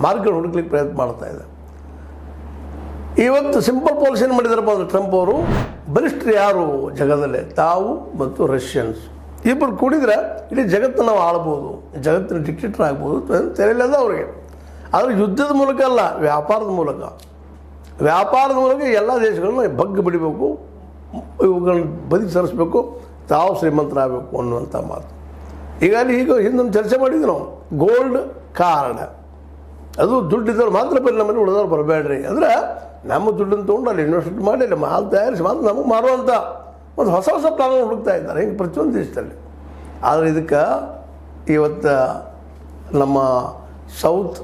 ಮಾರ್ಗಗಳು ಹುಡುಕ್ಲಿಕ್ಕೆ ಪ್ರಯತ್ನ ಮಾಡ್ತಾ ಇದೆ. ಇವತ್ತು ಸಿಂಪಲ್ ಪಾಲಿಸಿ ಏನು ಮಾಡಿದಾರಪ್ಪ ಅಂದರೆ ಟ್ರಂಪ್ ಅವರು, ಬಲಿಷ್ಠರು ಯಾರು ಜಗತ್ತಲ್ಲೇ, ತಾವು ಮತ್ತು ರಷ್ಯನ್ಸ್ ಇಬ್ಬರು ಕೂಡಿದ್ರೆ ಇಡೀ ಜಗತ್ತನ್ನು ನಾವು ಆಳ್ಬೋದು, ಜಗತ್ತಿನ ಡಿಕ್ಟೇಟರ್ ಆಗ್ಬೋದು ತೆರೆಯಲ್ಲದ ಅವ್ರಿಗೆ. ಆದರೆ ಯುದ್ಧದ ಮೂಲಕ ಅಲ್ಲ, ವ್ಯಾಪಾರದ ಮೂಲಕ ಎಲ್ಲ ದೇಶಗಳನ್ನ ಬಗ್ಗಿ ಬಿಡಬೇಕು, ಇವುಗಳನ್ನ ಬದುಕಿ ಸರಿಸಬೇಕು, ತಾವು ಶ್ರೀಮಂತರಾಗಬೇಕು ಅನ್ನುವಂಥ ಮಾತು. ಈಗ ಹಿಂದೊಂದು ಚರ್ಚೆ ಮಾಡಿದ್ವಿ ನಾವು, ಗೋಲ್ಡ್ ಕಾರ್ಡ್, ಅದು ದುಡ್ಡಿದ್ದವ್ರು ಮಾತ್ರ ಬರಲಿ, ನಮ್ಮಲ್ಲಿ ಉಳಿದವ್ರು ಬರಬೇಡ್ರಿ. ಅಂದರೆ ನಮ್ಮ ದುಡ್ಡನ್ನು ತೊಗೊಂಡು ಅಲ್ಲಿ ಇನ್ವೆಸ್ಟ್ ಮಾಡಿ ಅಲ್ಲಿ ಮಾಲ್ ತಯಾರಿಸಿ ಮಾತ್ರ ನಮಗೆ ಮಾರುವಂಥ ಒಂದು ಹೊಸ ಪ್ಲಾನ್ ಹುಡುಕ್ತಾ ಇದ್ದಾರೆ ಹಿಂಗೆ ಪ್ರತಿಯೊಂದು ದೇಶದಲ್ಲಿ. ಆದರೆ ಇದಕ್ಕೆ ಇವತ್ತು ನಮ್ಮ ಸೌತ್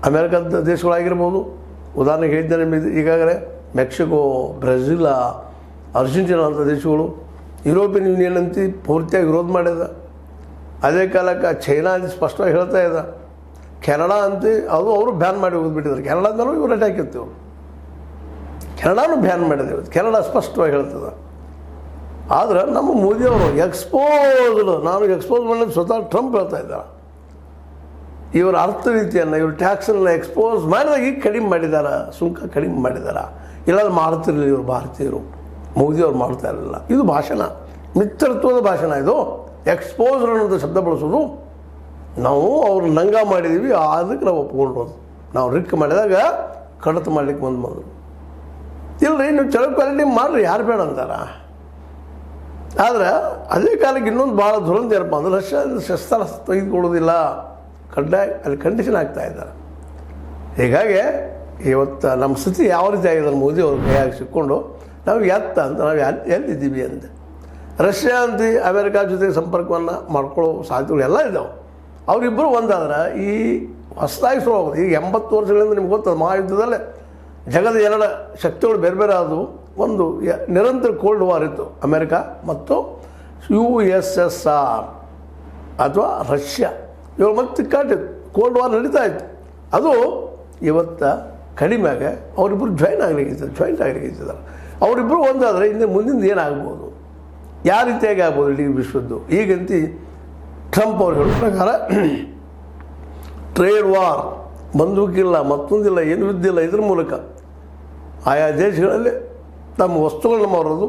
ಅಮೇರಿಕದ ದೇಶಗಳಾಗಿರ್ಬೋದು, ಉದಾಹರಣೆಗೆ ಹೇಳಿದ್ದೇನೆ ನಿಮಗೆ ಈಗಾಗಲೇ ಮೆಕ್ಸಿಕೋ, ಬ್ರೆಜಿಲ್, ಅರ್ಜೆಂಟೀನಾ ಅಂಥ ದೇಶಗಳು, ಯುರೋಪಿಯನ್ ಯೂನಿಯನ್ ಅಂತ ಪೂರ್ತಿಯಾಗಿ ವಿರೋಧ ಮಾಡಿದ. ಅದೇ ಕಾಲಕ್ಕೆ ಚೈನಾ ಅಂತ ಸ್ಪಷ್ಟವಾಗಿ ಹೇಳ್ತಾ ಇದೆ. ಕೆನಡಾ ಅಂತ ಅವರು ಬ್ಯಾನ್ ಮಾಡಿ ಹೋಗಿಬಿಟ್ಟಿದ್ದಾರೆ. ಕೆನಡಾದಲ್ಲೂ ಇವರು ಅಟ್ಯಾಕ್ ಇರ್ತೀವಿ, ಕೆನಡಾನು ಬ್ಯಾನ್ ಮಾಡಿದ್ದೇವೆ. ಕೆನಡಾ ಸ್ಪಷ್ಟವಾಗಿ ಹೇಳ್ತದೆ. ಆದರೆ ನಮ್ಮ ಮೋದಿಯವರು ನಾನು ಎಕ್ಸ್ಪೋಸ್ ಮಾಡೋದು ಸ್ವತಃ ಟ್ರಂಪ್ ಹೇಳ್ತಾ ಇದ್ದಾರೆ. ಇವರ ಅರ್ಥ ರೀತಿಯನ್ನು, ಇವರು ಟ್ಯಾಕ್ಸನ್ನು ಎಕ್ಸ್ಪೋಸ್ ಮಾಡಿದಾಗ ಈಗ ಕಡಿಮೆ ಮಾಡಿದ್ದಾರೆ, ಸುಂಕ ಕಡಿಮೆ ಮಾಡಿದ್ದಾರೆ. ಇಲ್ಲಾಂದ್ರೆ ಮಾಡ್ತಿರಲಿಲ್ಲ ಇವರು ಭಾರತೀಯರು, ಮೋದಿಯವ್ರು ಮಾಡ್ತಾ ಇರಲಿಲ್ಲ. ಇದು ಭಾಷಣ, ಮಿತ್ರತ್ವದ ಭಾಷಣ. ಇದು ಎಕ್ಸ್ಪೋಸರ್ ಅನ್ನೋದು ಶಬ್ದ ಬಳಸೋದು. ನಾವು ಅವ್ರು ನಂಗ ಮಾಡಿದ್ದೀವಿ, ಅದಕ್ಕೆ ನಾವು ಒಪ್ಕೊಂಡ್ರೋದು. ನಾವು ರಿಕ್ ಮಾಡಿದಾಗ ಕಡತ ಮಾಡಲಿಕ್ಕೆ ಬಂದರು. ಇಲ್ಲರಿ ನೀವು ಚಲೋ ಕ್ವಾಲಿಟಿ ಮಾಡಿರಿ, ಯಾರು ಬೇಡ ಅಂತಾರ. ಆದರೆ ಅದೇ ಕಾಲಕ್ಕೆ ಇನ್ನೊಂದು ಭಾಳ ದುರಂತ ಏನಪ್ಪ ಅಂದ್ರೆ, ರಷ್ಯಾದ ಶಸ್ತ್ರ ತೆಗೆದುಕೊಳ್ಳೋದಿಲ್ಲ, ಕಡ್ಡಾಯ ಅಲ್ಲಿ ಕಂಡೀಷನ್ ಆಗ್ತಾ ಇದ್ದಾರೆ. ಹೀಗಾಗಿ ಇವತ್ತು ನಮ್ಮ ಸ್ಥಿತಿ ಯಾವ ರೀತಿ ಆಗಿದೆ, ಮೋದಿ ಅವ್ರ ಕೈಯಾಗಿ ಸಿಕ್ಕೊಂಡು ನಾವು ನಾವು ಎಲ್ಲಿದ್ದೀವಿ ಅಂತ. ರಷ್ಯಾ ಅಂತ ಅಮೇರಿಕಾ ಜೊತೆಗೆ ಸಂಪರ್ಕವನ್ನು ಮಾಡ್ಕೊಳ್ಳೋ ಸಾಧ್ಯತೆಗಳು ಎಲ್ಲ ಇದ್ದಾವೆ. ಅವರಿಬ್ಬರು ಒಂದಾದ್ರೆ ಈ ಹೊಸದಾಗಿ ಶುರು ಆಗೋದು. ಈಗ 80 ವರ್ಷಗಳಿಂದ ನಿಮ್ಗೆ ಗೊತ್ತದ, ಮಹಾಯುದ್ಧದಲ್ಲೇ ಜಗದ 2 ಶಕ್ತಿಗಳು ಬೇರೆ ಬೇರೆ ಆದವು. ಒಂದು ನಿರಂತರ ಕೋಲ್ಡ್ ವಾರ್ ಇತ್ತು, ಅಮೇರಿಕಾ ಮತ್ತು USSR ಅಥವಾ ರಷ್ಯಾ. ಇವಾಗ ಮತ್ತೆ ಕಾಟಿತ್ತು, ಕೋಲ್ಡ್ ವಾರ್ ನಡೀತಾ ಇತ್ತು. ಅದು ಇವತ್ತು ಕಡಿಮೆಯಾಗ ಅವರಿಬ್ಬರು ಜಾಯಿಂಟ್ ಆಗಲಿಕ್ಕಿದ್ದಾರೆ. ಅವರಿಬ್ಬರು ಒಂದಾದರೆ ಇನ್ನು ಮುಂದಿನ ಏನಾಗ್ಬೋದು, ಯಾವ ರೀತಿಯಾಗಿ ಆಗ್ಬೋದು ಇಡೀ ವಿಶ್ವದ್ದು. ಈಗಂತ ಟ್ರಂಪ್ ಅವ್ರು ಹೇಳೋ ಪ್ರಕಾರ ಟ್ರೇಡ್ ವಾರ್, ಬಂದೂಕಿಲ್ಲ, ಮತ್ತೊಂದಿಲ್ಲ, ಏನು ಯುದ್ಧ ಇಲ್ಲ, ಇದ್ರ ಮೂಲಕ ಆಯಾ ದೇಶಗಳಲ್ಲಿ ತಮ್ಮ ವಸ್ತುಗಳನ್ನ ಮಾರೋದು,